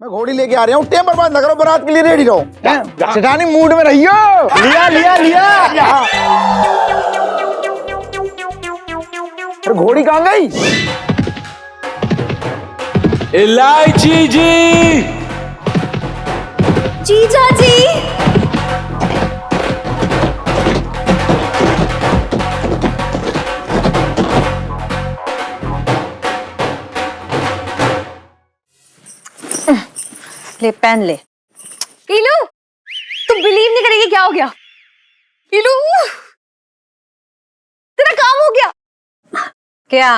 मैं घोड़ी लेके आ रहा हूँ, टेम बर्बाद न करो, बारात के लिए रेडी रहो। सेठानी मूड में रहियो। लिया लिया लिया। अरे घोड़ी कहाँ गई? इलायची जी। जीजा जी। ले पेन ले। इलू, तुम बिलीव नहीं करेगी क्या हो गया। इलू, तेरा काम हो गया। क्या?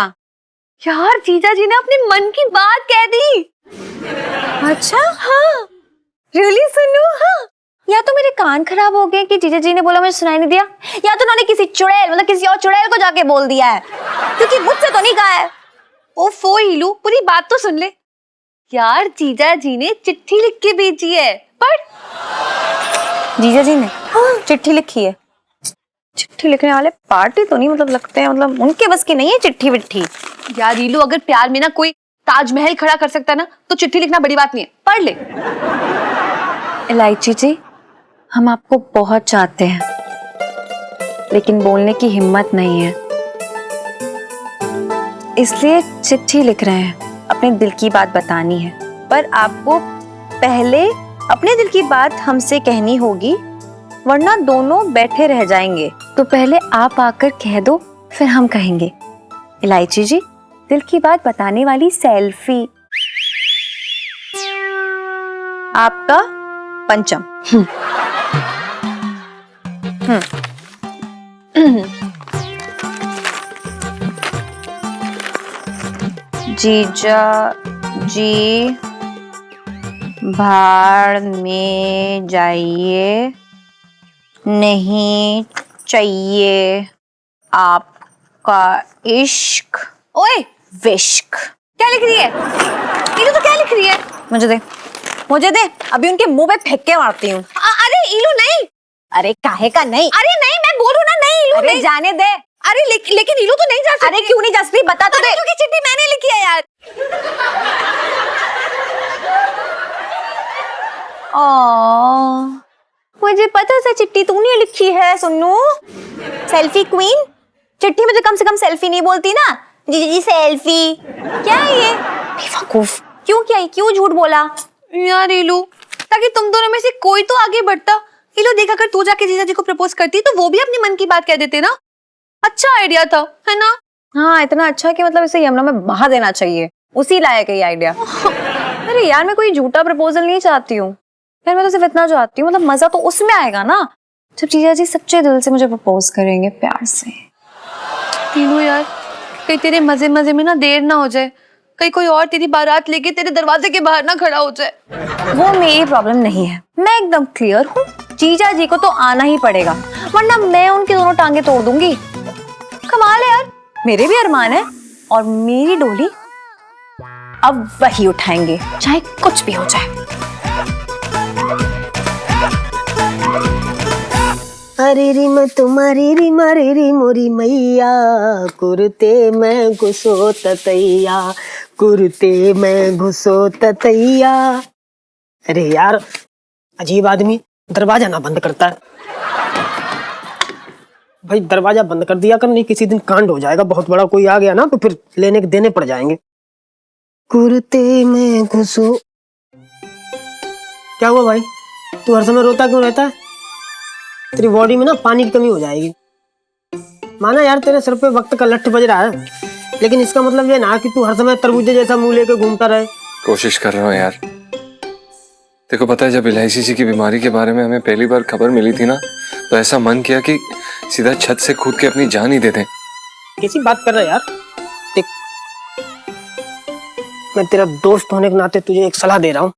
यार जीजा जी ने अपने मन की बात कह दी। अच्छा, हाँ, रियली सुनू। हाँ, या तो मेरे कान खराब हो गए कि जीजा जी ने बोला मुझे सुनाई नहीं दिया, या तो उन्होंने किसी चुड़ैल मतलब किसी और चुड़ैल को जाके बोल दिया है, क्योंकि मुझसे तो नहीं कहा है। ओफो इलू, पूरी बात तो सुन ले। यार जीजा जी ने चिट्ठी लिख के भेजी है। पढ़। जीजा जी ने चिट्ठी लिखी है। चिट्ठी लिखने वाले पार्टी तो नहीं मतलब लगते हैं, मतलब उनके बस की नहीं है चिट्ठी विट्ठी। यार इलू, अगर प्यार में ना कोई ताजमहल खड़ा कर सकता है ना, तो चिट्ठी लिखना बड़ी बात नहीं है। पढ़ ले। इलायची जी, हम आपको बहुत चाहते हैं, लेकिन बोलने की हिम्मत नहीं है, इसलिए चिट्ठी लिख रहे हैं। अपने दिल की बात बतानी है, पर आपको पहले अपने दिल की बात हमसे कहनी होगी, वरना दोनों बैठे रह जाएंगे। तो पहले आप आकर कह दो, फिर हम कहेंगे। इलायची जी, दिल की बात बताने वाली सेल्फी। आपका पंचम। जीजा जी भाड़ में जाइए, नहीं चाहिए आपका इश्क ओए, विश्क। क्या लिख रही है? इलू तो क्या लिख रही है? मुझे दे, मुझे दे, अभी उनके मुंह पे फेंक के मारती हूँ। अरे इलू नहीं। अरे काहे का नहीं? अरे नहीं, मैं बोलूं ना, नहीं इलू अरे नहीं। जाने दे। अरे लेकिन इलू तो नहीं जा सकती। अरे क्यों नहीं जा सकती, बता तो दे। क्योंकि चिट्ठी मैंने लिखी है यार। मुझे पता था चिट्ठी तूने लिखी है। सुन्नू सेल्फी क्वीन, चिट्ठी में तो कम से कम सेल्फी नहीं बोलती ना। जी जी सेल्फी क्या है ये? बेवकूफ, क्यों क्या है? क्यों झूठ बोला? यार इलू, ताकि तुम दोनों में से कोई तो आगे बढ़ता। इलू देख, अगर तू जाके जीजा जी को प्रपोज करती तो वो भी अपने मन की बात कह देते ना। अच्छा आइडिया था, है ना? हाँ, इतना अच्छा कि मतलब इसे यमुना में बहा देना चाहिए, उसी लायक है ये आइडिया। अरे यार, मैं कोई झूठा प्रपोजल नहीं चाहती हूँ यार, मैं तो सिर्फ इतना चाहती हूँ, मतलब मजा तो उसमें आएगा ना जब जीजा जी सच्चे दिल से मुझे प्रपोज करेंगे, प्यार से। इलू यार, कहीं तेरे मजे मजे में ना देर ना हो जाए, कहीं कोई और तेरी बारात लेके तेरे दरवाजे के बाहर ना खड़ा हो जाए। वो मेरी प्रॉब्लम नहीं है, मैं एकदम क्लियर हूँ। जीजा जी को तो आना ही पड़ेगा, वरना मैं उनकी दोनों टांगे तोड़ दूंगी। कमाल है यार, मेरे भी अरमान है, और मेरी डोली अब वही उठाएंगे, चाहे कुछ भी हो जाए। अरे री मैं तुम्हारी री मारी री मोरी मैया, कुर्ते में घुसो ततैया, कुर्ते में घुसो ततैया। अरे यार, अजीब आदमी दरवाजा ना बंद करता है। भाई दरवाजा बंद कर दिया कर, नहीं किसी दिन कांड हो जाएगा बहुत बड़ा, कोई आ गया ना तो फिर लेने के देने पड़ जाएंगे। कुर्ते में घुसो। क्या हुआ भाई, तू हर समय रोता क्यों रहता है? तेरी बॉडी में ना पानी की कमी हो जाएगी। माना यार तेरे सर पे वक्त का लठ बज रहा है, लेकिन इसका मतलब ये ना कि तू हर समय तरबूजे जैसा मुंह लेके घूमता रहे। कोशिश कर रहा हूँ यार। देखो पता है, जब इलायची जी की बीमारी के बारे में हमें पहली बार खबर मिली थी ना, तो ऐसा मन किया कि सीधा छत से कूद के अपनी जान ही दे दें। कैसी बात कर रहा है यार? देख, मैं तेरा दोस्त होने के नाते तुझे एक सलाह दे रहा हूँ।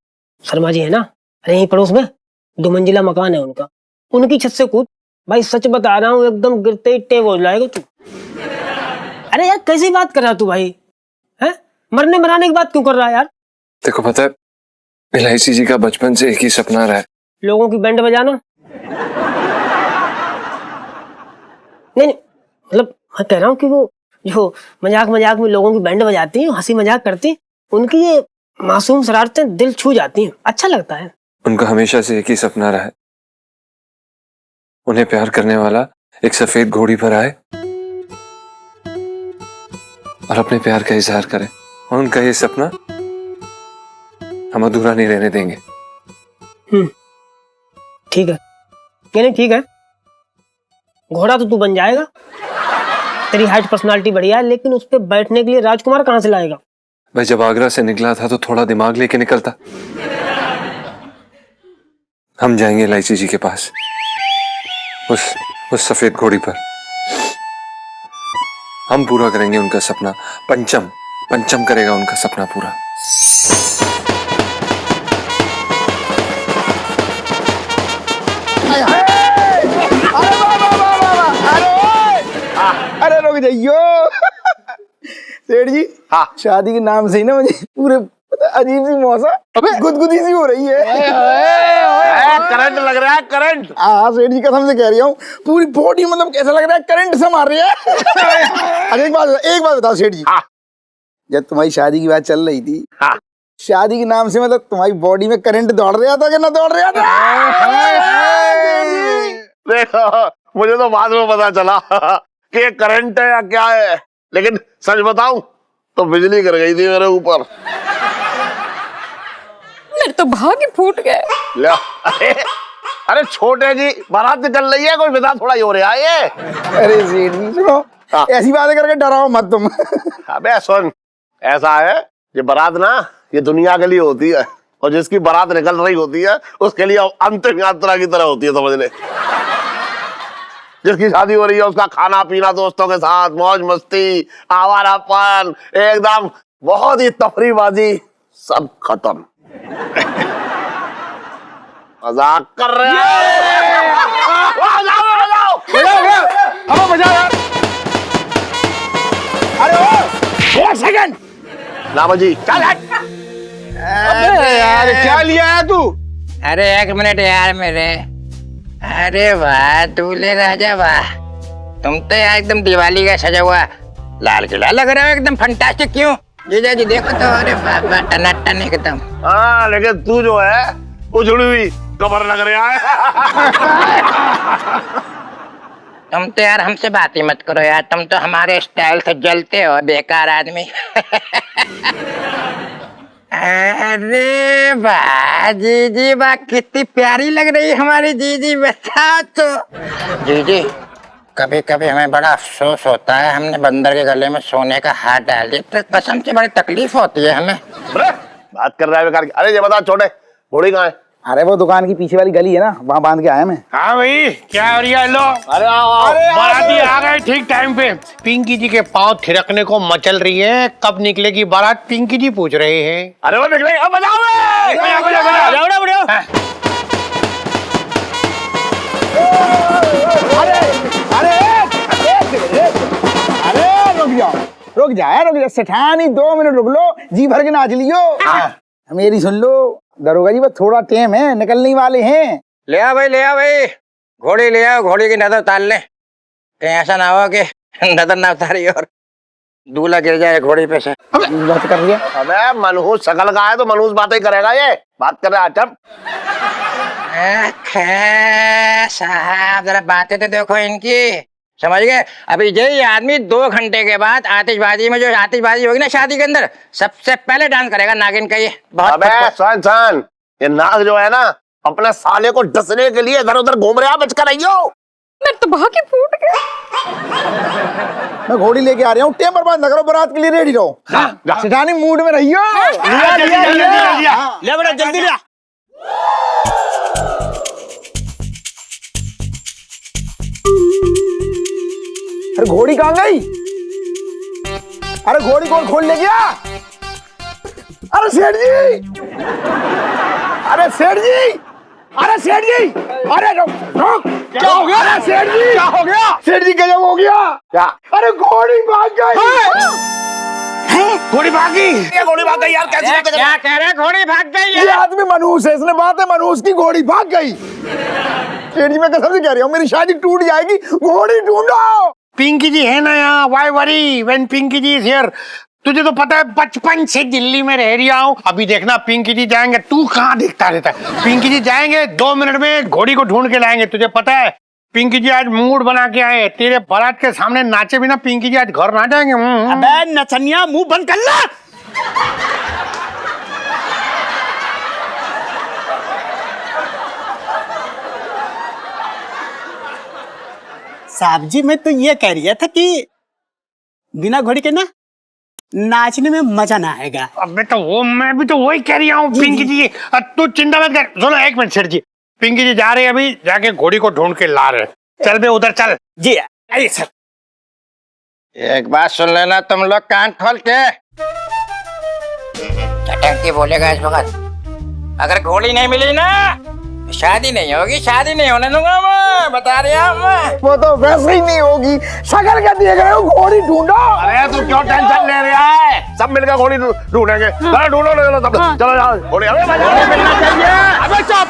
शर्मा जी है ना, अरे यहीं पड़ोस में 2 मंजिला मकान है उनका, उनकी छत से कूद। भाई सच बता रहा हूँ, एकदम गिरते ही टेव हो जाएगा तू। अरे यार कैसी बात कर रहा तू भाई, है? मरने मराने की बात क्यों कर रहा है यार? देखो पता है, इलायची जी का बचपन से एक ही सपना रहा है, लोगों की बैंड बजाना। नहीं मतलब मैं कह रहा हूँ कि वो जो मजाक मजाक में लोगों की बैंड बजाती है, हंसी मजाक करती, उनकी ये मासूम शरारतें दिल छू जाती हैं, अच्छा लगता है। उनका हमेशा से एक ही सपना रहा है, उन्हें प्यार करने वाला एक सफेद घोड़ी पर आए और अपने प्यार का इजहार करे। और उनका ये सपना हम अधूरा नहीं रहने देंगे। ठीक है, यानी ठीक है, घोड़ा तो तू बन जाएगा, तेरी हाइट पर्सनालिटी बढ़िया है, लेकिन उस पे बैठने के लिए राजकुमार कहाँ से लाएगा? भाई जब आगरा से निकला था तो थोड़ा दिमाग लेके निकलता। हम जाएंगे लाइची जी के पास, उस सफेद घोड़ी पर। हम पूरा करेंगे उनका सपना। पंचम करेगा उनका सपना पूरा। अरे रुक जाइयो सेठ जी। हाँ। शादी के नाम से ही ना मुझे पूरे अजीब सी मौसम गुदगुदी सी हो रही है। करंट लग रहा है, करंट। हाँ सेठ जी कसम से कह रही हूँ, पूरी बॉडी मतलब कैसा लग रहा है करंट से मार रही है। अरे एक बात बताओ सेठ जी। हाँ। जब तुम्हारी शादी की बात चल रही थी, हाँ। शादी के नाम से मतलब तुम्हारी बॉडी में करंट दौड़ रहा था कि ना दौड़ रहा था? देखो मुझे तो बाद में पता चला कि ये करंट है या क्या है, लेकिन सच बताऊं तो बिजली गिर गई थी मेरे ऊपर। मेरे तो भाग्य फूट गए। ले, अरे छोटे जी, बारात निकल रही है, कोई विदा थोड़ा ही हो रहा है ये। अरे सेठ जी सुनो, हाँ। ऐसी बातें करके डराओ मत तुम। अबे सुन, ऐसा है ये बारात ना ये दुनिया के लिए होती है, और जिसकी बारात निकल रही होती है उसके लिए अंतिम यात्रा की तरह होती है, समझ ले। जिसकी शादी हो रही है उसका खाना पीना दोस्तों के साथ, मौज मस्ती, आवारापन, एकदम बहुत ही तफरीबाजी, सब खत्म। मजाक कर रहे हैं? अरे एक सेकंड लामा जी चल हट। अबे यार क्या लिया है तू? अरे एक मिनट यार मेरे। अरे वाह दूल्हे राजा वाह, तुम तो यार एकदम दिवाली का सजा हुआ लाल किला लग रहा हो, एकदम फंटास्टिक। क्यों जीजा जी देखो तो, अरे वाह वाह टनाटन एकदम। हाँ लेकिन तू जो है उजड़ी हुई कमर लग रहा है। तुम तो यार हमसे बात ही मत करो यार, तुम तो हमारे स्टाइल से जलते हो बेकार आदमी। अरे वाह जीजी वाह, कितनी प्यारी लग रही है हमारी जीजी, बताओ तो। जीजी कभी कभी हमें बड़ा अफसोस होता है, हमने बंदर के गले में सोने का हाथ डाल दिया, तो कसम से बड़ी तकलीफ होती है हमें। बात कर रहा है बेकार की। अरे ये बता छोटे, घोड़ी कहाँ है? अरे वो दुकान की पीछे वाली गली है ना, वहाँ बांध के आया मैं। हाँ भाई क्या हो रही है? लो अरे आओ बाराती आ गए ठीक टाइम पे। पिंकी जी के पाँव थिरकने को मचल रही है, कब निकलेगी बारात पिंकी जी पूछ रहे हैं। अरे वो निकले, अब बजाओ रुक जाओ सेठानी 2 मिनट रुक लो, जी भर के नाच लियो। मेरी सुन लो दरोगा जी, बस थोड़ा टाइम है, निकलने वाले हैं। ले आ भाई घोड़ी ले आओ, घोड़ी की नजर उतार ले, कहीं ऐसा ना हो कि नजर ना उतारी और दूल्हा गिर जाए घोड़ी पे से। बात कर रही है। अबे मनहूस शकल का है तो मनहूस बातें करेगा ये। बात कर रहा है चल। साहब जरा बातें तो देखो इनकी, समझ गए? अभी यही आदमी 2 घंटे के बाद आतिशबाजी में, जो आतिशबाजी होगी ना शादी के अंदर, सबसे पहले डांस करेगा नागिन का ये। बहुत अबे सुन, ये नाग जो है ना अपने साले को डसने के लिए इधर उधर घूम रहा है, बच कर रहियो। मेरे तो भाग्य फूट गए। मैं घोड़ी लेके आ रहा हूँ, टाइम बर्बाद न करो, बारात के लिए रेडी रहो। सेठानी मूड में रहियो। ले बेटा जल्दी ले। अरे घोड़ी कहाँ गई? अरे घोड़ी कौन खोल ले गया? अरे सेठ जी, अरे सेठ जी, अरे सेठ जी, अरे रुक, क्या हो गया? अरे सेठ जी क्या हो गया? सेठ जी गजब हो गया। क्या? अरे घोड़ी भाग गई। घोड़ी भागी, ये घोड़ी भाग गई यार, कैसे? क्या कह रहे? घोड़ी भाग गई ये आदमी मनहूस है, इसने बात है मनहूस की, घोड़ी भाग गई। सेठ जी मैं कसम से कह रही हूँ, मेरी शादी टूट जाएगी, घोड़ी ढूंढो। पिंकी जी है ना यहाँ, why worry when Pinky ji is here. तुझे तो पता है बचपन से दिल्ली में रह रहा हूँ। अभी देखना पिंकी जी जाएंगे, तू कहाँ देखता रहता है। पिंकी जी जाएंगे 2 मिनट में घोड़ी को ढूंढ के लाएंगे। तुझे पता है पिंकी जी आज मूड बना के आए, तेरे बारात के सामने नाचे बिना पिंकी जी आज घर ना जाएंगे। अबे नचनिया मुंह बंद कर ला। साहब जी मैं तो ये कह रही था कि बिना घोड़ी के ना नाचने में मजा ना आएगा। अबे तो वो मैं भी तो वही कह रही हूँ पिंकी जी, तू चिंता मत कर। सुनो 1 मिनट सेठ जी, पिंकी जी जा रहे हैं अभी, जाके घोड़ी को ढूंढ के ला रहे। चल बे उधर चल। जी आइए सर। एक बात सुन लेना तुम लोग कान खोल के, चटंकी बोलेगा इस वक्त। अगर घोड़ी नहीं मिली ना तो शादी नहीं होगी, शादी नहीं होने दूंगा मैं, बता रहा मैं। वो तो वैसे ही नहीं होगी, शक्ल क्या दिए गए हो, घोड़ी ढूंढो। अरे तू क्यों टेंशन ले रहा है, सब मिलकर घोड़ी ढूंढेंगे। चलो ढूंढो सब, चलो जाओ घोड़ी। अबे मजा मिलना चाहिए। अबे चुप।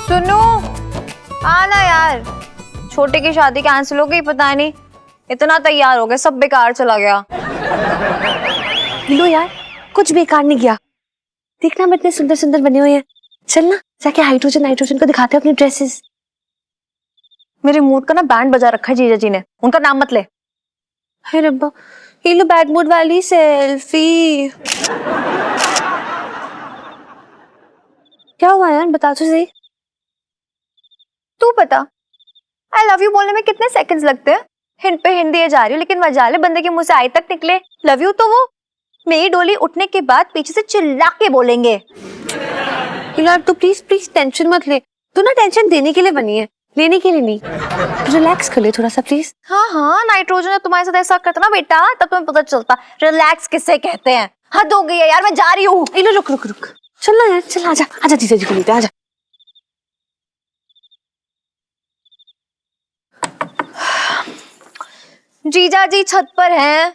सुनो आना यार, छोटे की शादी कैंसिल हो गई, पता नहीं इतना तैयार हो गए सब बेकार चला गया। लो यार कुछ बेकार नहीं गया, देखना हम इतने सुंदर सुंदर बने हुए हैं। चल ना जाके हाइड्रोजन नाइट्रोजन को दिखाते हैं अपनी ड्रेसेस। मेरे मूड का ना बैंड बजा रखा है जीजा जी ने, उनका नाम मत ले। हे रब्बा, ये लो बैड मूड वाली सेल्फी। क्या हुआ यार, बता तो सही। तू बता, आई लव यू बोलने में कितने सेकंड्स लगते हैं? हिंद पे हिंदी जा रही हूँ लेकिन मजाले बंदे के मुंह से आई तक निकले लव यू तो वो मेरी डोली उठने के बाद पीछे से चिल्ला के बोलेंगे। यार तू प्लीज प्लीज टेंशन मत ले, तू ना टेंशन देने के लिए बनी है, लेने के लिए नहीं। रिलैक्स कर ले थोड़ा सा प्लीज। हाँ हाँ, नाइट्रोजन ने तुम्हारे साथ ऐसा करता ना बेटा, तब तुम्हें पता चलता रिलैक्स किसे कहते हैं। हद हो गई है यार, मैं जा रही हूँ। रुक रुक रुक, चल ना यार, चल आजा आजा जीजा जी को लेते आजा। जीजा जी छत पर हैं।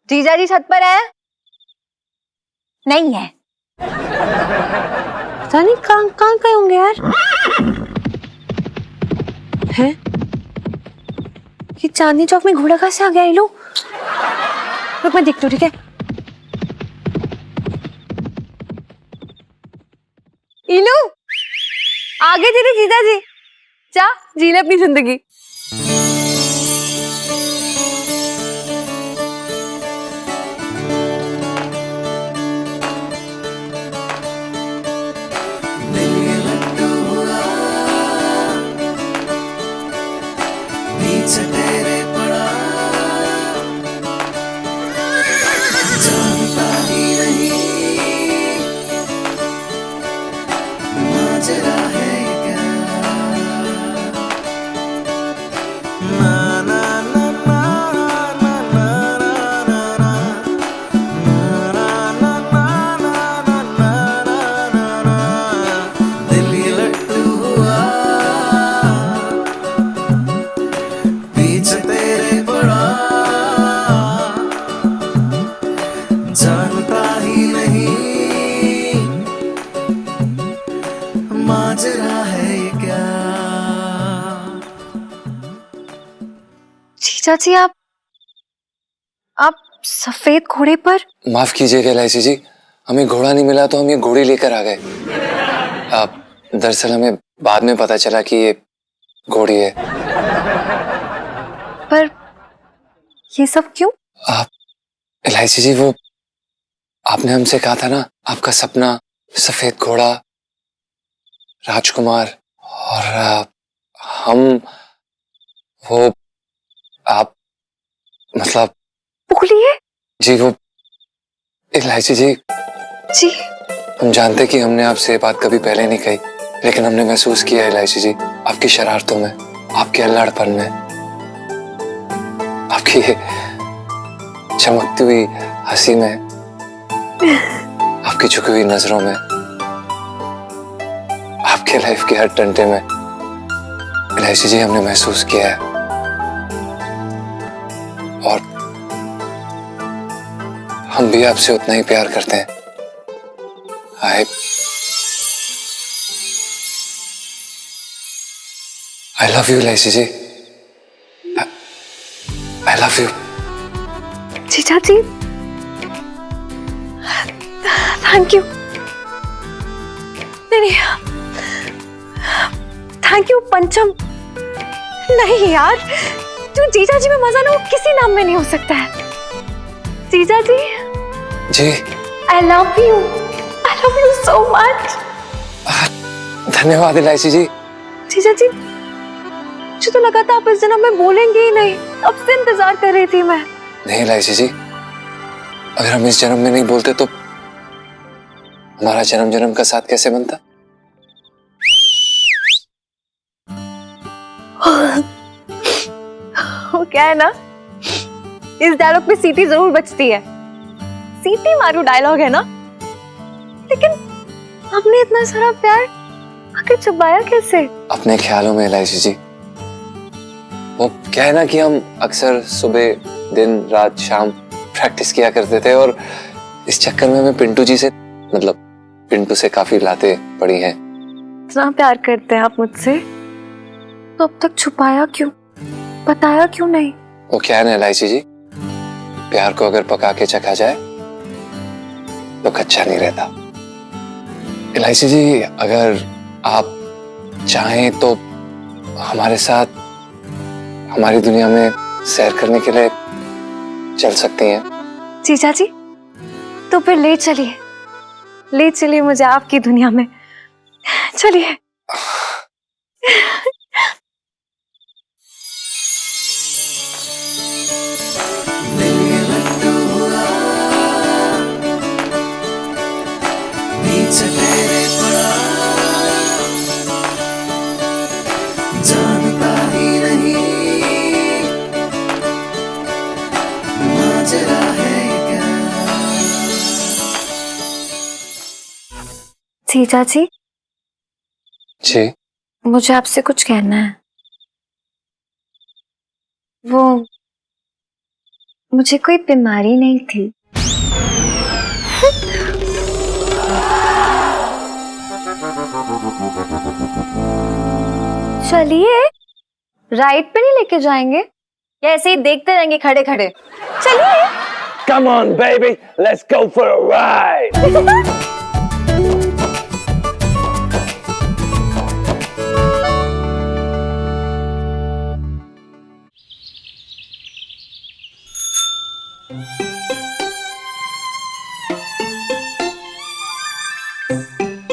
जीजा जी छत पर है? नहीं है। पता नहीं कहाँ गए होंगे यार। हैं? ये चांदनी चौक में घोड़ा कहाँ से आ गया? ये लो, रुक मैं देखती हूँ, ठीक है? इलू आगे तेरे जीजा जी, जा जी ले अपनी जिंदगी। जानता ही नहीं माजरा है ये क्या। जीजा जी आप सफेद घोड़े पर? माफ कीजिएगा एलआईसी जी, हमें घोड़ा नहीं मिला तो हम ये घोड़ी लेकर आ गए। आप दरअसल हमें बाद में पता चला कि ये घोड़ी है। पर ये सब क्यों? आप एलआईसी जी, वो आपने हमसे कहा था ना, आपका सपना सफेद घोड़ा, राजकुमार, और हम वो आप मतलब बोलिए। जी वो एलआईसी जी, जी हम जानते कि हमने आपसे ये बात कभी पहले नहीं कही, लेकिन हमने महसूस किया एलआईसी जी, आपकी शरारतों में, आपके अल्लाड़पन में, आपकी चमकती हुई हंसी में, आपकी झुकी हुई नजरों में, आपके लाइफ के हर टंटे में एलआईसी जी हमने महसूस किया है। और हम भी आपसे उतना ही प्यार करते हैं। I love you, इलायची जी। I love you। जीजा जी, थैंक यू। नहीं, थैंक यू पंचम। नहीं यार, जो जीजा जी में मजा ना वो किसी नाम में नहीं हो सकता है। जीजा जी, जी, I love you so much। धन्यवाद इलायची जी। जीजा जी, मुझे तो लगा था आप इस जन्म में बोलेंगे ही नहीं, अब से इंतजार कर रही थी मैं। नहीं इलायची जी, अगर हम इस जन्म में नहीं बोलते तो हमारा जन्म जन्म का साथ कैसे बनता? वो क्या है ना, इस डायलॉग में सीटी जरूर बचती है। सीटी मारू डायलॉग है ना, लेकिन हमने इतना सारा प्यार आखिर छुपाया कैसे? अपने ख्यालों में इलायची जी। वो क्या है ना कि हम अक्सर सुबह दिन रात शाम प्रैक्टिस किया करते थे और इस चक्कर में हमें पिंटू जी से, मतलब पिंटू से काफी लाते पड़ी हैं। इतना प्यार करते हैं आप मुझसे, तो अब तक छुपाया क्यों, बताया क्यों नहीं? वो क्या है ना इलायची जी, प्यार को अगर पका के चखा जाए तो कच्चा नहीं रहता। इलायची जी, अगर आप चाहें तो हमारे साथ हमारी दुनिया में सैर करने के लिए चल सकती हैं। जीजा जी, तो फिर ले चलिए मुझे आपकी दुनिया में। चलिए। नीचे तेरे पड़ा जानता ही नहीं माजरा है क्या। जीजा जी, जी, मुझे आपसे कुछ कहना है। वो मुझे कोई बीमारी नहीं थी। चलिए, राइड पे नहीं लेके जाएंगे या ऐसे ही देखते रहेंगे खड़े खड़े? चलिए। Come on, baby, let's go for a ride.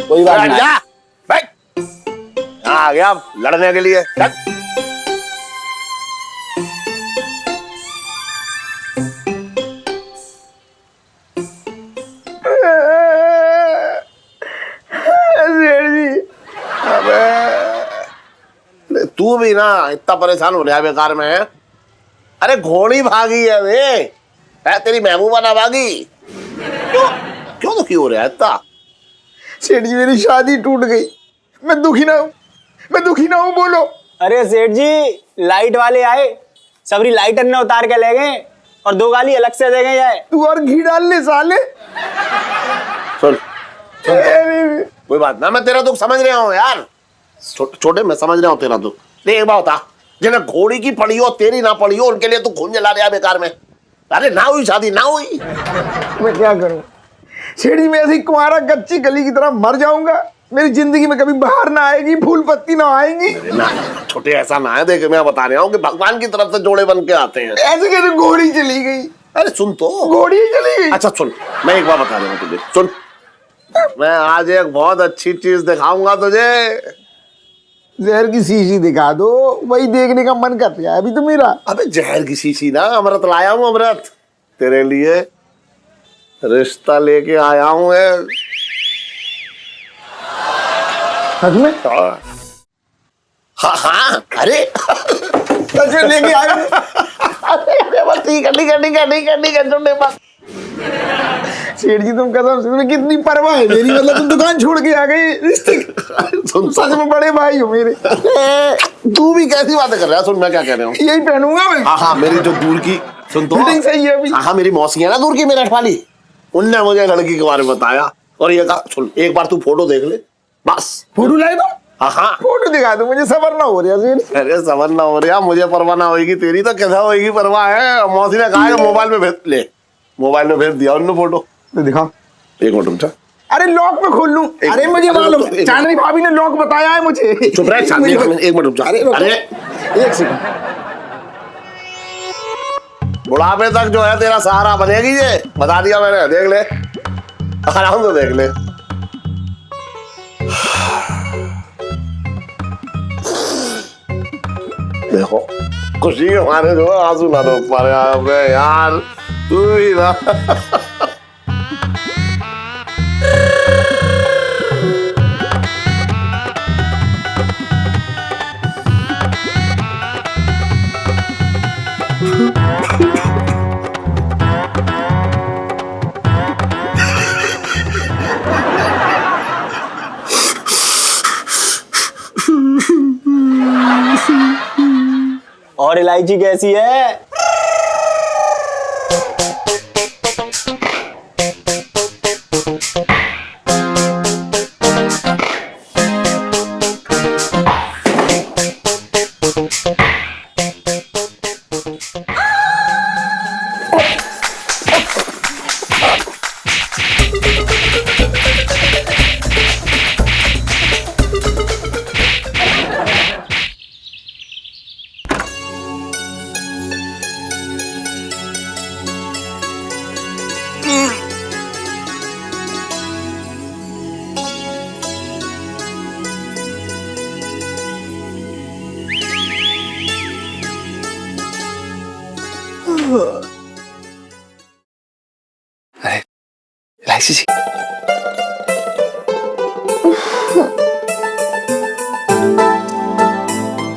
कोई बात नहीं। जा बैठ। आ गया लड़ने के लिए। चल। अबे तू भी ना इतना परेशान हो रहा है बेकार में। अरे घोड़ी भागी है वे, है तेरी महबूबा ना भागी। क्यों क्यों दुखी हो रहा है इतना? सेठ जी, मेरी शादी टूट गई। मैं दुखी ना हूँ, बोलो। अरे सेठ जी, लाइट वाले आए, सबरी लाइट अन्य उतार के ले गए और 2 गाली अलग से दे गए जाए। तू और घी डाल ले साले। सुन कोई बात ना, मैं तेरा दुख समझ रहा हूँ यार। छोटे मैं समझ रहा हूँ तेरा दुख। देख एक बात बता, जिन्हें घोड़ी की पड़ी हो तेरी ना पड़ी हो, उनके लिए तू खून जला रहा बेकार में। अरे ना हुई शादी, ना हुई। मैं क्या करूं सेठ जी, मैं ऐसी कुंवारा कच्ची गली की तरह मर जाऊंगा। मेरी जिंदगी में कभी बाहर ना आएगी, फूल पत्ती ना आएगी। ना छोटे ऐसा ना है, देख मैं बता रहा हूँ कि भगवान की तरफ से जोड़े बन के आते हैं। ऐसे कैसे घोड़ी चली गई? अरे सुन तो, घोड़ी चली गई। अच्छा सुन, मैं एक बार बता रहा हूँ तुझे, सुन। मैं आज एक बहुत अच्छी चीज दिखाऊंगा तुझे। जहर की शीशी दिखा दो, वही देखने का मन कर रहा है अभी तो मेरा। अबे जहर की शीशी ना, अमृत लाया हूँ, अमृत तेरे लिए रिश्ता लेके आया हूँ। सच में? हाँ हाँ, अरे सच में लेके आए? अरे बस ठीक है, ठीक है, ठीक है, ठीक है, ठीक है, सुनने बस। सेठ जी, तुम कसम से, तुम्हें कितनी परवाह है मेरी, मतलब तुम दुकान छोड़ के आ गई रिश्ते। सुन सच में बड़े भाई हो मेरे। तू भी कैसी बातें कर रहा है? सुन मैं क्या कह रहा हूँ। यही पहनूंगा मैं। हाँ हाँ, मेरी जो दूर की, सुन तो, फिटिंग सही है अभी। हाँ हाँ, मेरी मौसी है ना दूर की, मेरठ वाली, उनने मुझे लड़की के बारे में बताया और ये कहा सुन एक बार तू फोटो देख ले बस। फोटो लाई दो, हाँ फोटो दिखा दो, मुझे सबर ना हो रहा सेठ। अरे समझ ना हो रहा, मुझे परवाह ना होगी, तेरी तो कैसा होगी परवाह है। मौसी ने कहा कि मोबाइल में भेज ले, मोबाइल में भेज दिया उन्होंने फोटो। तो दिखाओ। एक मिनट रुक जा। अरे लॉक में खोल लूं। अरे मुझे मालूम, चांदनी भाभी ने लॉक बताया है मुझे। चुप रह चांदनी, एक मिनट रुक जा। अरे एक सेकंड। बुढ़ापे तक जो है तेरा सहारा बनेगी ये, बता दिया मैंने, देख ले आराम से देख ले। देखो खुशी के मारे जो है आंसू ना रोक पा रहे आप यार, तू भी ना। और इलायची कैसी है? अरे इलायची जी,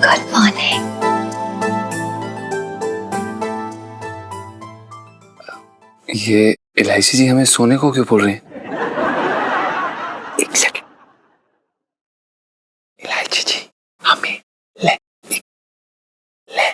गुड मॉर्निंग। ये इलायची जी हमें सोने को क्यों बोल रही हैं? एक सेकंड। इलायची जी हमें ले ले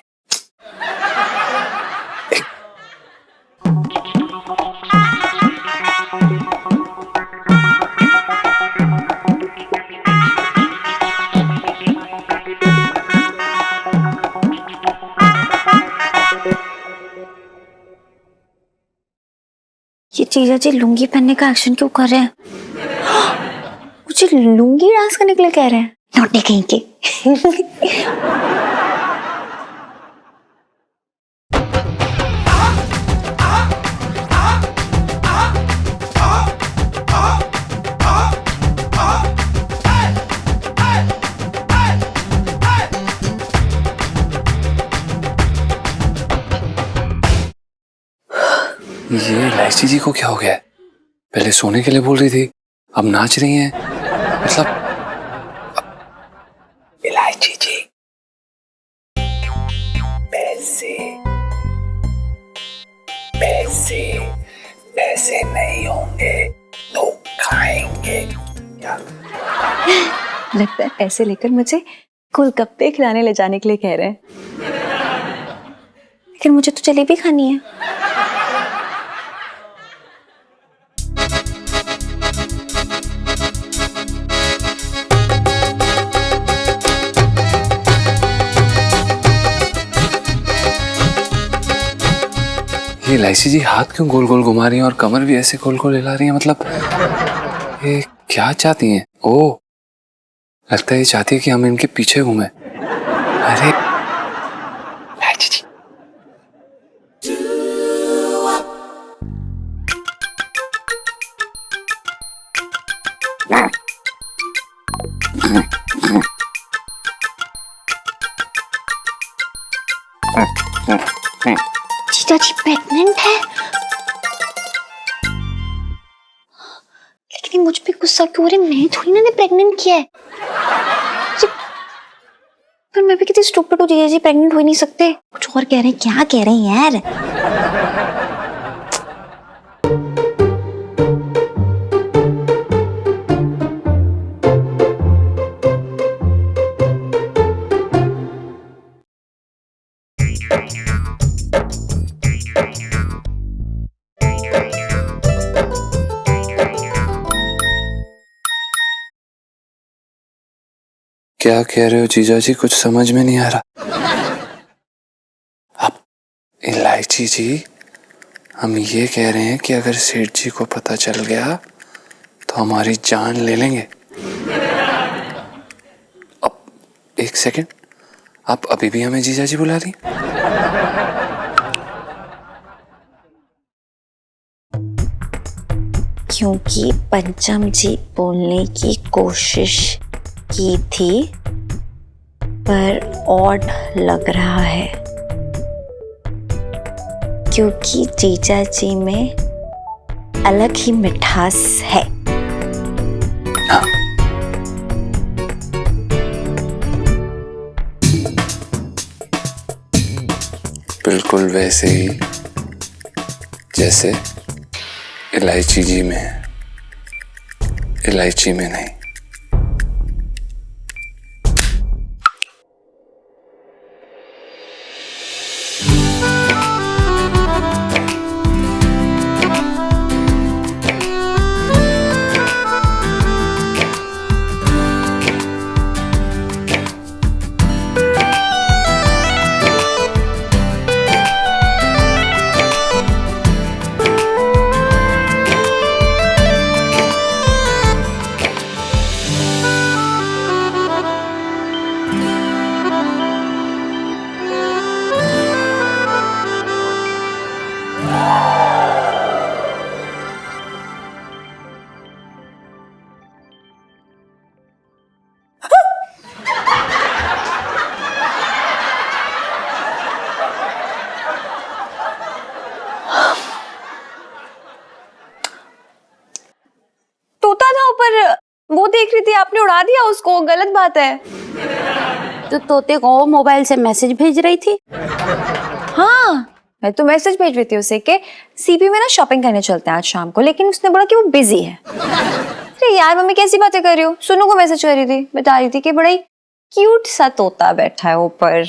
ये जीजा जी लुंगी पहनने का एक्शन क्यों कर रहे हैं? मुझे लुंगी डांस करने के लिए कह रहे हैं, नौटे कहीं के। ये इलायची जी को क्या हो गया है? पहले सोने के लिए बोल रही थी, अब नाच रही हैं। मतलब इलायची जी पैसे पैसे पैसे नहीं होंगे तो खाएंगे क्या? लगता है पैसे लेकर मुझे गोलगप्पे खिलाने ले जाने के लिए कह रहे हैं, लेकिन मुझे तो जलेबी खानी है। ये इलायची जी हाथ क्यों गोल गोल घुमा रही हैं और कमर भी ऐसे गोल गोल हिला रही हैं? मतलब ये क्या चाहती हैं? ओह, लगता है ये चाहती है कि हम इनके पीछे घूमें। अरे इलायची जी, जीजा जी प्रेग्नेंट है, लेकिन ये मुझ पे गुस्सा क्यों हो रहे? मैं थोड़ी ना प्रेग्नेंट किया है। पर मैं भी कितनी स्टूपिड हूँ, जीजा जी प्रेग्नेंट हो ही नहीं सकते। कुछ और कह रहे हैं, क्या कह रहे हैं यार? क्या कह रहे हो जीजा जी, कुछ समझ में नहीं आ रहा। अब इलायची जी, हम ये कह रहे हैं कि अगर सेठ जी को पता चल गया तो हमारी जान ले लेंगे। अब एक सेकंड, आप अभी भी हमें जीजा जी बुला रही? क्योंकि पंचम जी बोलने की कोशिश की थी, पर ऑड लग रहा है क्योंकि जीजा जी में अलग ही मिठास है। हाँ। बिल्कुल वैसे ही जैसे इलायची जी में है, इलायची में नहीं। तोता था ऊपर, वो देख रही थी, आपने उड़ा दिया उसको, गलत बात है। तो तोते को मोबाइल से मैसेज भेज रही थी। हाँ, मैं तो मैसेज भेज रही थी उसे कि सीपी में ना शॉपिंग करने चलते हैं आज शाम को, लेकिन उसने बोला कि वो बिजी है। अरे यार मम्मी कैसी बातें कर रही हो, सुनो को मैसेज कर रही थी, बता रही थी कि बड़ा ही क्यूट सा तोता बैठा है ऊपर।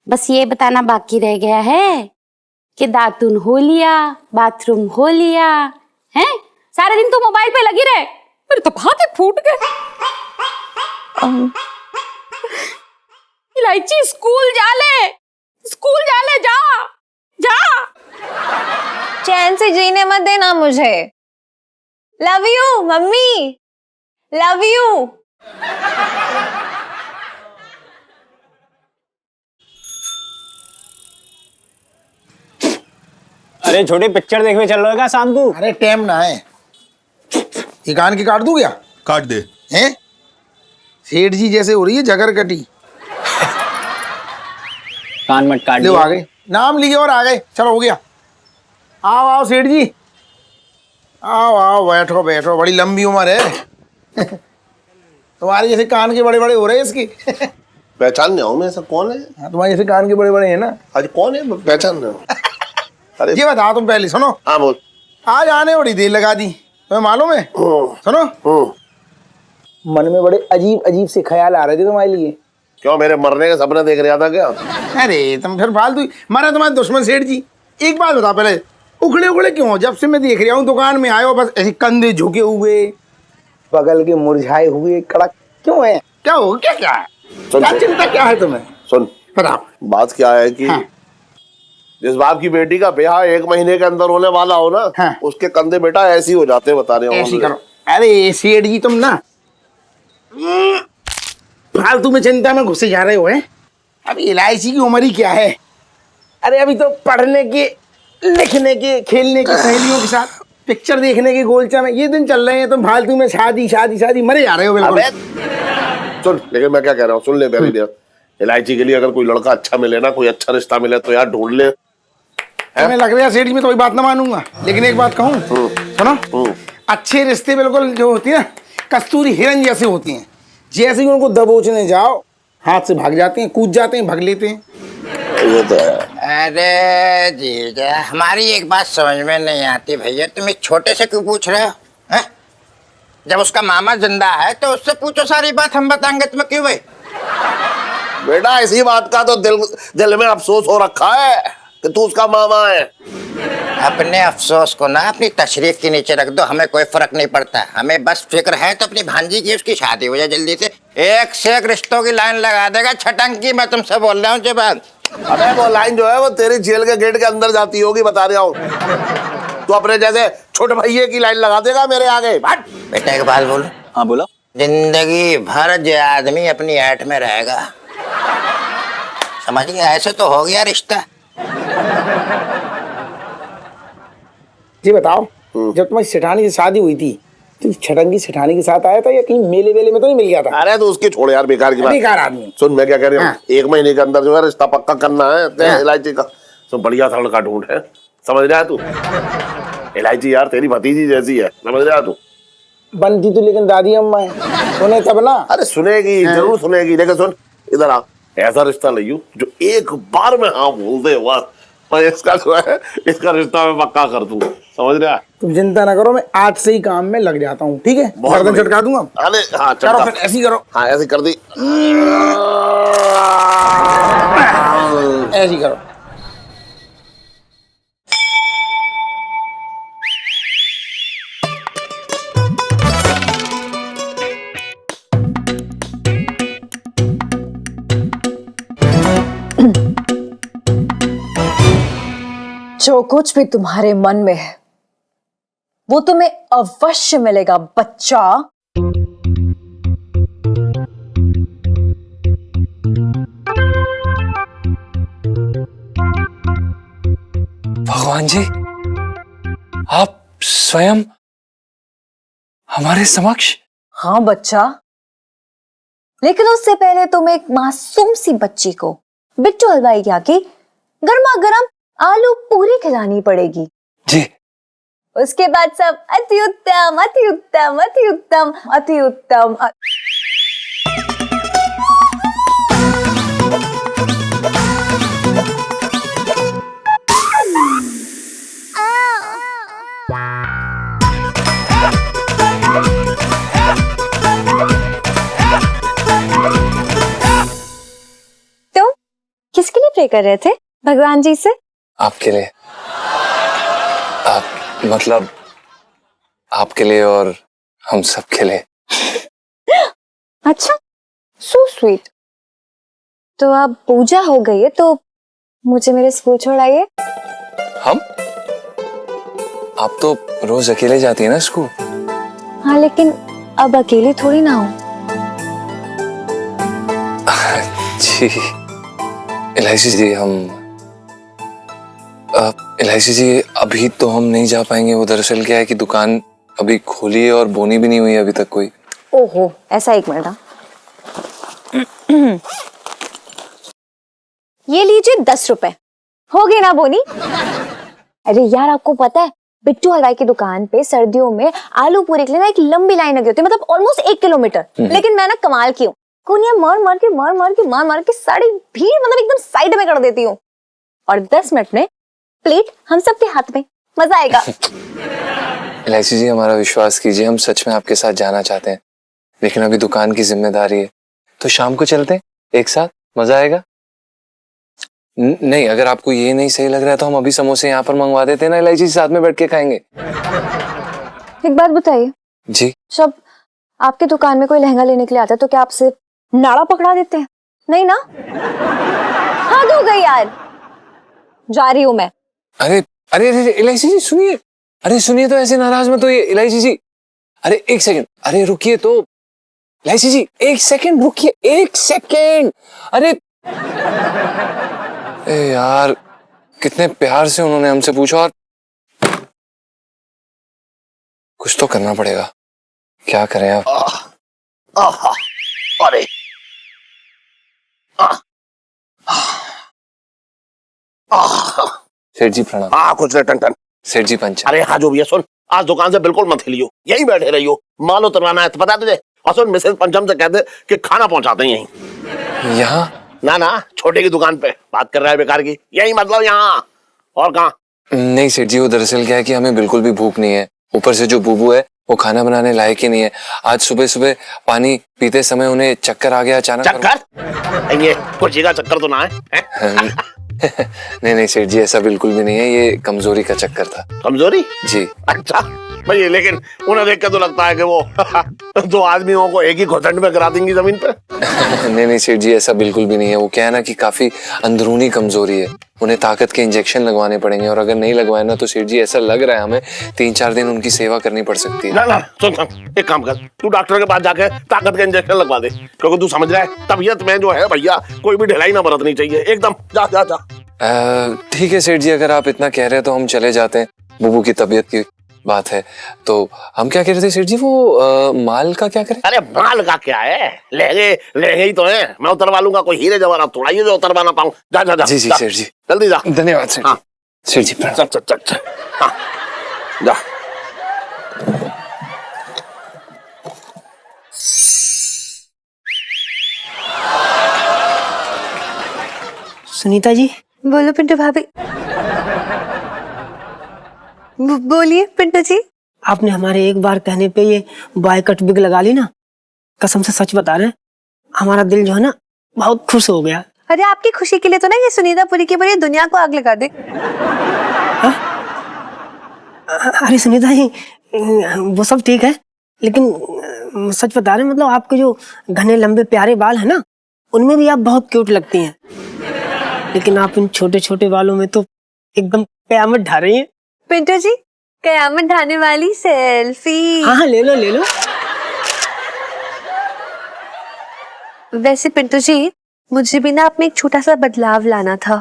बस ये बताना बाकी रह गया है कि दातुन हो लिया, बाथरूम हो लिया, हैं? सारे दिन तो मोबाइल पे लगी रहे, मेरे तो हाथ ही फूट गए। इलायची स्कूल जा ले, जा जा। चैन से जीने मत देना मुझे। Love you mummy, love you. अरे छोटे पिक्चर देखने चल रहा है क्या शाम को? अरे टाइम ना है, ये कान की काट दूं क्या? काट दे। हैं? सेठ जी जैसे हो रही है जगर कटी। कान मत काट ले आ गए, नाम लिए और आ गए, चलो हो गया। आओ आओ सेठ जी, आओ आओ, बैठो बैठो, बड़ी लंबी उम्र है तुम्हारे जैसे कान के बड़े बड़े हो रहे हैं इसके पहचान नहीं हूँ मैं, ऐसा कौन है? हाँ, तुम्हारे जैसे कान के बड़े बड़े हैं ना। आज कौन है, पहचान नहीं हूँ। अरे ये बताओ तुम पहले, सुनो। हाँ बोल। आज आने बड़ी देर लगा दी, तुम्हें मालूम है? सुनो, मन में बड़े अजीब अजीब से ख्याल आ रहे थे तुम्हारे लिए। क्यों, मेरे मरने का सपना देख रहा था क्या? अरे तुम फिर फालतू मारा तुम्हारे दुश्मन सेठ जी। एक बात बता पहले, उखड़े उखड़े क्यों हो? जब से मैं देख रहा हूँ दुकान में आए हो बस ऐसे कंधे झुके हुए, बगल के मुरझाए हुए, कड़क क्यों है? क्या हो, क्या क्या है? क्या चिंता क्या है तुम्हें? सुन बताओ। बात क्या है कि जिस बाप की बेटी का ब्याह 1 महीने के अंदर होने वाला हो ना, उसके कंधे बेटा ऐसे ही हो जाते हैं, बता रहे हो। ऐसी करो। अरे सेठ जी तुम ना फालतू में चिंता में घुसे जा रहे हो हैं। अब इलायची की उम्र ही क्या है? अरे अभी तो पढ़ने के, लिखने के, खेलने के सहेलियों के साथ, पिक्चर देखने के गोलचा में ये दिन चल रहे हैं। तुम फालतू में शादी शादी शादी मरे जा रहे हो बिल्कुल। सुन, लेकिन मैं क्या कह रहा हूँ, सुन ले मेरी देर। इलायची के लिए अगर कोई लड़का अच्छा मिले ना, कोई अच्छा रिश्ता मिले तो यार ढूंढ ले। मैं लग रहा है सेठ जी में तो बात ना मानूंगा, लेकिन एक बात कहूँ, सुनो, अच्छे रिश्ते बिल्कुल जो होती है कस्तूरी हिरन जैसे होती हैं। जैसे ही उनको दबोचने जाओ हाथ से भाग जाते हैं, कूद जाते हैं, भाग लेते हैं। ये तो है। अरे जीजा, हमारी एक बात समझ में नहीं आती भैया, तुम इस छोटे से क्यों पूछ रहे हो? हैं? जब उसका मामा जिंदा है तो उससे पूछो, सारी बात हम बताएंगे तुम्हें। क्यों भाई? बेटा इसी बात का तो दिल में अफसोस हो रखा है कि तू उसका मामा है। अपने अफसोस को ना अपनी तशरीफ के नीचे रख दो, हमें कोई फर्क नहीं पड़ता। हमें बस फिक्र है तो अपनी भांजी की, उसकी शादी हो जाए जल्दी से। एक से एक रिश्तों की लाइन लगा देगा छटंकी, मैं तुमसे बोल रहा हूँ जी बात। अबे वो लाइन जो है वो तेरी जेल के गेट के अंदर जाती होगी, बता रहा हूँ। तू अपने जैसे छोटे भैये की लाइन लगा देगा मेरे आगे। बेटा एक बात बोलो। हाँ बोलो। जिंदगी भर जो आदमी अपनी ऐठ में रहेगा, समझ गया? ऐसे तो हो गया रिश्ता। जी बताओ, जब तुम्हारी सेठानी से शादी हुई थी तो छटंगी सेठानी के साथ आया था या कहीं मेले वेले में तो नहीं मिल गया था? अरे तो उसकी छोड़ यार, बेकार की बात। बेकार आदमी। सुन मैं क्या कह रही हूँ, हाँ। 1 महीने के अंदर जो है रिश्ता पक्का करना है इलायची का। तो बढ़िया सा लड़का ढूंढ है, समझ रहा है तू? इलायची यार तेरी भतीजी जैसी है, समझ रहा है तू? बनती तो लेकिन दादी अम्मा है, सुने तब ना। अरे सुनेगी, जरूर सुनेगी। लेकिन सुन इधर आ, ऐसा रिश्ता लियो जो एक बार में हाँ बोल दे बस। मैं इसका जो है इसका रिश्ता मैं पक्का कर दूंगा, समझ रहा है? तुम चिंता ना करो, मैं आज से ही काम में लग जाता हूँ, ठीक है? बहुत गर्दन बढ़िया। झटका दूंगा। अरे हाँ करो फिर, ऐसी करो, हाँ ऐसी कर दी। ऐसी करो। जो कुछ भी तुम्हारे मन में है वो तुम्हें अवश्य मिलेगा बच्चा। भगवान जी, आप स्वयं हमारे समक्ष? हाँ बच्चा, लेकिन उससे पहले तुम एक मासूम सी बच्ची को बिट्टू हलवाई के आके गर्मा गर्म आलू पूरी खिलानी पड़ेगी जी। उसके बाद सब अति उत्तम अति उत्तम अति उत्तम अति उत्तम। तुम किसके लिए प्रे कर रहे थे भगवान जी से? आपके लिए। आप मतलब आपके लिए और हम सब के लिए। अच्छा, सो स्वीट। तो अब पूजा हो गई है तो मुझे मेरे स्कूल छोड़ाइए। हम? आप तो रोज अकेले जाती है ना स्कूल। हाँ लेकिन अब अकेली थोड़ी ना हूँ। जी इलायची जी, इलायची जी अभी तो हम नहीं जा पाएंगे। वो दरअसल क्या है कि दुकान अभी खोली है और बोनी भी नहीं हुई अभी तक कोई। ओहो ऐसा, एक मिनट। ये लीजिए 10 रुपए, हो गई ना बोनी? अरे यार आपको पता है बिट्टू हलवाई की दुकान पे सर्दियों में आलू पूरी के लिए ना एक लंबी लाइन लगी होती है, मतलब ऑलमोस्ट 1 किलोमीटर। लेकिन मैं ना कमाल की हूँ, कोनिया मार मार के सारी भीड़ मतलब एकदम साइड में कर देती हूँ और 10 मिनट में प्लेट हम सबके हाथ में। मजा आएगा। इलायची जी हमारा विश्वास कीजिए, हम सच में आपके साथ जाना चाहते हैं, लेकिन अभी दुकान की जिम्मेदारी है। तो शाम को चलते हैं एक साथ, मजा आएगा। नहीं, अगर आपको ये नहीं सही लग रहा है तो हम अभी समोसे यहाँ पर मंगवा देते हैं ना इलायची जी, साथ में बैठ के खाएंगे। एक बात बताइए जी। जब आपकी दुकान में कोई लहंगा लेने के लिए आता है तो क्या आप सिर्फ नाड़ा पकड़ा देते हैं? नहीं ना? हद हो गई यार, जा रही हूं मैं। अरे अरे अरे इलायची जी सुनिए, अरे सुनिए तो, ऐसे नाराज मत होइए इलायची जी। अरे 1 सेकंड, अरे रुकिए तो इलायची जी, 1 सेकंड रुकिए, 1 सेकंड। अरे यार कितने प्यार से उन्होंने हमसे पूछा और कुछ तो करना पड़ेगा। क्या करें आप? अरे सेठ जी प्रणाम। कुछ नहीं टन। सेठ जी पंच। अरे हाँ जो भी है, सुन आज दुकान से बिल्कुल मत हिलियो, यहीं बैठे रहियो। माल उतरवाना है तो पता तुझे। और सुन मिसेस पंचम से कह दे कि खाना पहुंचाते हैं यहीं। यहाँ? ना छोटे की दुकान पे बात कर रहा है बेकार की, यही मतलब यहाँ और कहाँ? नहीं सेठ जी, वो दरअसल क्या है कि हमें बिल्कुल भी भूख नहीं है। ऊपर से जो बूबू है वो खाना बनाने लायक ही नहीं है। आज सुबह सुबह पानी पीते समय उन्हें चक्कर आ गया अचानक। चक्कर? ये कुछ जगह चक्कर तो ना है? नहीं नहीं सेठ जी, ऐसा बिल्कुल भी नहीं है, ये कमजोरी का चक्कर था। कमजोरी? जी। अच्छा भाई, लेकिन उन्हें देख के तो लगता है कि वो दो आदमियों को एक ही घुटन में गिरा देंगी जमीन पे। नहीं नहीं सेठ जी, ऐसा बिल्कुल भी नहीं है। वो क्या है ना कि काफी अंदरूनी कमजोरी है, उन्हें ताकत के इंजेक्शन लगवाने पड़ेंगे, और अगर नहीं लगवाए ना तो सेठ जी ऐसा लग रहा है हमें 3-4 दिन उनकी सेवा करनी पड़ सकती है। ना ना सुन सुन, एक काम कर, तू डॉक्टर के पास जाके ताकत के इंजेक्शन लगवा दे, क्योंकि तू समझ रहा है तबीयत में जो है भैया कोई भी ढिलाई ना बरतनी चाहिए एकदम। जा जा जा। ठीक है सेठ जी, अगर आप इतना कह रहे हैं तो हम चले जाते हैं। बुबू की तबीयत की बात है तो हम क्या कह रहे थे सेठ जी, वो माल का क्या करें? अरे माल का क्या है, लहंगे लहंगे ही तो है, मैं उतरवा लूंगा, कोई हीरे जवाहरात थोड़ा ही जो उतरवा ना पाऊं। जा जा जा। जी जी जा, सेठ जी, जल्दी जा। धन्यवाद सेठ। हाँ सेठ जी प्रणाम। चल चल चल चल। हाँ जा। सुनीता जी, बोलो पिंटू भाभी। बोलिए पिंटू जी। आपने हमारे एक बार कहने पे ये बॉय कट बिग लगा ली ना, कसम से सच बता रहे हैं, हमारा दिल जो है ना बहुत खुश हो गया। अरे आपकी खुशी के लिए तो ना ये सुनीतापुरी की पूरी दुनिया को आग लगा दे। अरे सुनीता जी, वो सब ठीक है, लेकिन सच बता रहे हैं, मतलब आपके जो घने लंबे प्यारे बाल है ना, उनमें भी आप बहुत क्यूट लगती हैं, लेकिन आप इन छोटे छोटे बालों में तो एकदम कयामत ढा रही हैं। पिंटू जी, कयामत ढाने वाली सेल्फी। हाँ हाँ, ले लो ले लो। वैसे पिंटू जी, मुझे भी ना आप में एक छोटा सा बदलाव लाना था।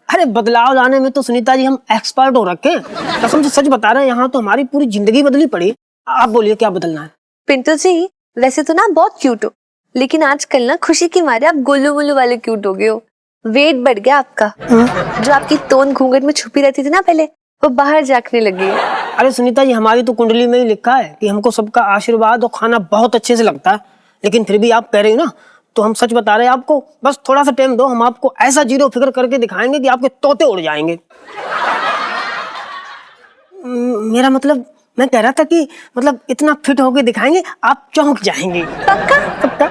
अरे बदलाव लाने में तो सुनीता जी हम एक्सपर्ट हो रखे हैं, कसम से सच बता रहे हैं, यहाँ तो हमारी पूरी जिंदगी बदली पड़ी। आप बोलिए क्या बदलना है? पिंटू जी, वैसे तो ना बहुत क्यूट हो, लेकिन आजकल ना खुशी के मारे आप गोलू मोलू वाले क्यूट हो गए हो। वेट बढ़ गया आपका। जो आपकी तोन घूंघट में छुपी रहती थी ना पहले, वो बाहर झांकने लगी है। अरे सुनीता जी, हमारी तो कुंडली में ही लिखा है कि हमको सबका आशीर्वाद और खाना बहुत अच्छे से लगता है, लेकिन फिर भी आप कह रहे हो ना, तो हम सच बता रहे हैं आपको, बस थोड़ा सा टाइम दो, हम आपको ऐसा जीरो फिगर करके दिखाएंगे कि आपके तोते उड़ जाएंगे। मेरा मतलब, मैं कह रहा था कि मतलब इतना फिट होके दिखाएंगे आप चौंक जाएंगे। पक्का? पक्का।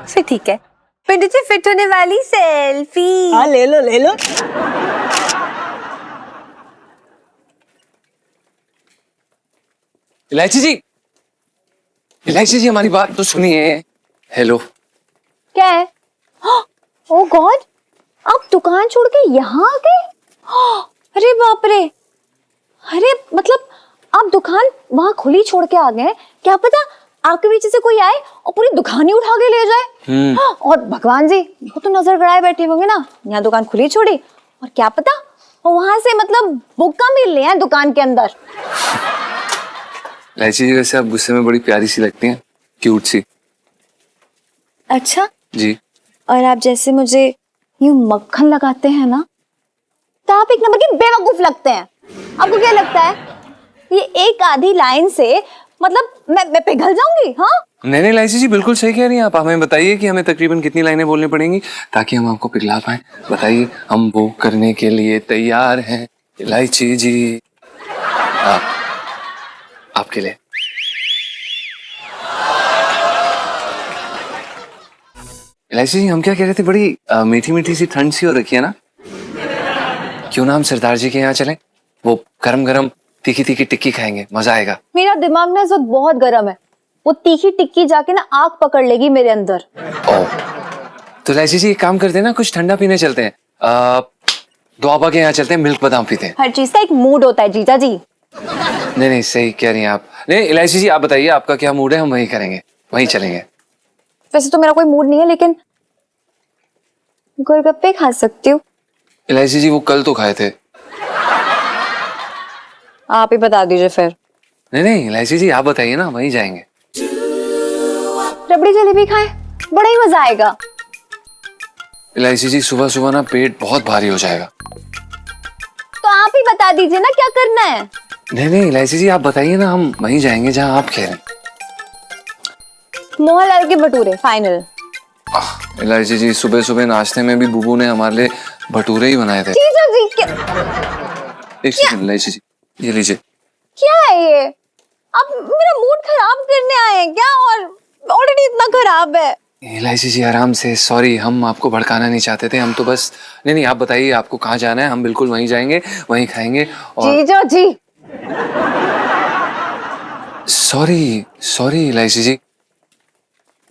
फिर ठीक है पिंटू जी, फिट होने वाली सेल्फी। हाँ ले लो ले लो। इलायची जी, इलायची जी हमारी बात तो सुनिए। हेलो। क्या है? ओह गॉड, आप दुकान छोड़ के यहाँ आ गए? अरे बाप रे, अरे मतलब आप दुकान वहां खुली छोड़ के आ गए, क्या पता आपके पीछे से कोई आए और पूरी दुकान ही उठा के ले जाए। और भगवान जी, वो तो नजर गड़ाए बैठे होंगे ना, यहाँ दुकान खुली छोड़ी और क्या पता वहां से मतलब बुक्का मिल ले हैं दुकान के अंदर। इलायची जी, वैसे आप गुस्से में बड़ी प्यारी सी लगती हैं, क्यूट सी। अच्छा जी। और आप जैसे मुझे यूं मक्खन लगाते हैं ना, तो आप एक नंबर के बेवकूफ लगते हैं। आपको क्या लगता है ये एक आधी लाइन से मतलब मैं पिघल जाऊंगी? हाँ नहीं नहीं इलायची जी, बिल्कुल सही कह रही हैं आप। हमें बताइए कि हमें तकरीबन कितनी लाइनें बोलनी पड़ेंगी ताकि हम आपको पिघला पाए। बताइए, हम वो करने के लिए तैयार हैं इलायची जी। आपके लिए। इलायची जी, हम क्या कह रहे थे, बड़ी मीठी मीठी सी ठंड सी हो रखी है ना, क्यों ना हम सरदार जी के यहाँ चलें, वो गरम गरम तीखी तीखी टिक्की खाएंगे, मजा आएगा। मेरा दिमाग ना इस वक्त बहुत गर्म है, वो तीखी टिक्की जाके ना आग पकड़ लेगी मेरे अंदर। तो इलायची जी एक काम करते हैं ना, कुछ ठंडा पीने चलते हैं। दुआबा के यहाँ चलते हैं, मिल्क बादाम पीते हैं। हर चीज का एक मूड होता है जीजा जी। नहीं नहीं सही कह रही हैं आप। नहीं इलायची जी, आप बताइए आपका क्या मूड है, हम वही करेंगे, वही चलेंगे। वैसे तो मेरा कोई मूड नहीं है, लेकिन गोलगप्पे खा सकती हूँ। इलायची जी, वो कल तो खाए थे। आप ही बता दीजिए फिर। नहीं नहीं इलायची जी, आप बताइए ना, वहीं जाएंगे। रबड़ी जलेबी खाएं, बड़ा ही मजा आएगा। इलायची जी, सुबह सुबह ना पेट बहुत भारी हो जाएगा। तो आप ही बता दीजिए ना क्या करना है। नहीं नहीं इलायची जी, आप बताइए ना, हम वहीं जाएंगे जहाँ आप कह रहे हैं। मोहनलाल के भटूरे फाइनल। इलायची जी, सुबह सुबह नाश्ते में भी बुबू ने हमारे लिए भटूरे ही बनाए थे। जीजा जी क्या? एक सेकंड इलायची जी, ये लीजिए। क्या है ये? आप मेरा मूड खराब करने आए हैं क्या? और ऑलरेडी इतना खराब है। एलआईसी जी आराम से, सॉरी हम आपको भड़काना नहीं चाहते थे, हम तो बस नहीं आप बताइए आपको कहाँ जाना है, हम बिल्कुल वहीं जाएंगे, वहीं खाएंगे और जीजा जी। सॉरी एलआईसी जी,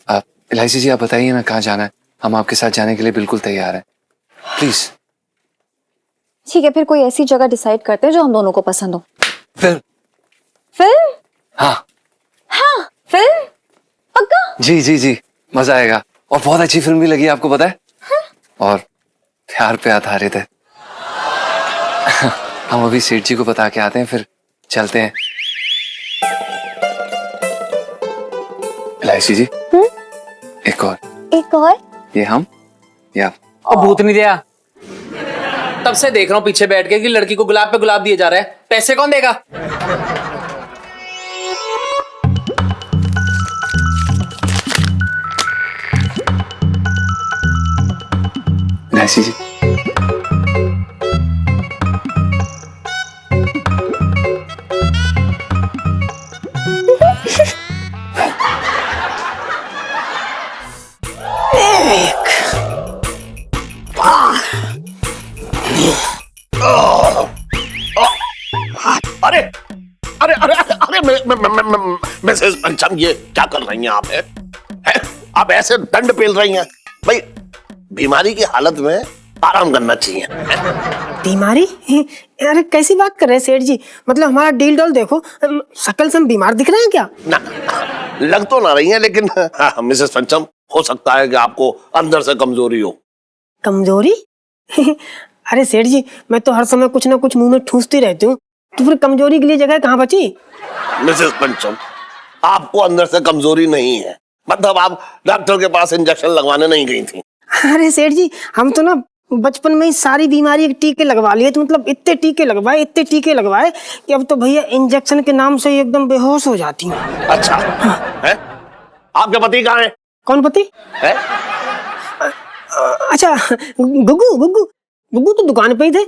आप एलआईसी जी आप बताइए ना कहाँ जाना है, हम आपके साथ जाने के लिए बिल्कुल तैयार हैं, प्लीज। ठीक है, फिर कोई ऐसी जगह डिसाइड करते हैं जो हम दोनों को पसंद हो। फिल्म। फिल्म? हाँ फिल्म पक्का? जी मजा आएगा, और बहुत अच्छी फिल्म भी लगी आपको पता है। और प्यार पे आधारित है। हम अभी सेठ जी को बता के आते हैं, फिर चलते हैं। एलआईसी जी एक और, ये हम या अब भूत नहीं दिया, तब से देख रहा हूँ पीछे बैठ के कि लड़की को गुलाब पे गुलाब दिए जा रहा है, पैसे कौन देगा? एलआईसी जी अरे अरे अरे अरे मिसेस पंचम, ये क्या कर रही हैं आप? हैं? आप ऐसे दंड पेल रही हैं भाई, बीमारी की हालत में आराम करना चाहिए। बीमारी? अरे कैसी बात कर रहे हैं सेठ जी, मतलब हमारा डील डॉल देखो, शक्ल से हम बीमार दिख रहे हैं क्या? ना, लग तो ना रही है, लेकिन हाँ, मिसेस पंचम हो सकता है कि आपको अंदर से कमजोरी हो। कमजोरी? अरे सेठ जी, मैं तो हर समय कुछ ना कुछ मुंह में ठूसती रहती हूँ, तो फिर कमजोरी के लिए जगह कहाँ बची? मिसेस पंचम, आपको अंदर से कमजोरी नहीं है, मतलब आप डॉक्टर के पास इंजेक्शन लगवाने नहीं गई थी। अरे सेठ जी, हम तो ना बचपन में ही सारी बीमारी के टीके लगवा लिए, तो मतलब इतने टीके लगवाए कि अब तो भैया इंजेक्शन के नाम से एकदम बेहोश हो जाती हूँ। अच्छा है? आपके पति कहाँ है? कौन पति है? अच्छा, गुग्गू तो दुकान पे ही थे।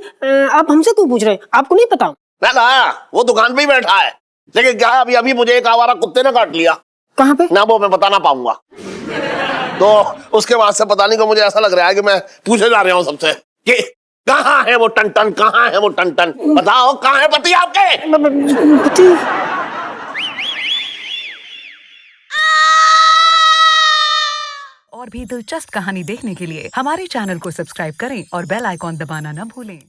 आप हमसे क्यों पूछ रहे हैं, आपको नहीं पता? ना, वो दुकान पे ही बैठा है, लेकिन क्या है, अभी मुझे एक आवारा कुत्ते ने काट लिया। कहाँ पे? ना वो मैं बता ना पाऊंगा, तो उसके बाद से पता नहीं को मुझे ऐसा लग रहा है कि मैं पूछे जा रहा हूँ सबसे कि कहाँ है वो टन, कहाँ है वो टन, बताओ कहाँ है पति आपके? पति? और भी दिलचस्प कहानी देखने के लिए हमारे चैनल को सब्सक्राइब करें और बेल आइकॉन दबाना न भूलें।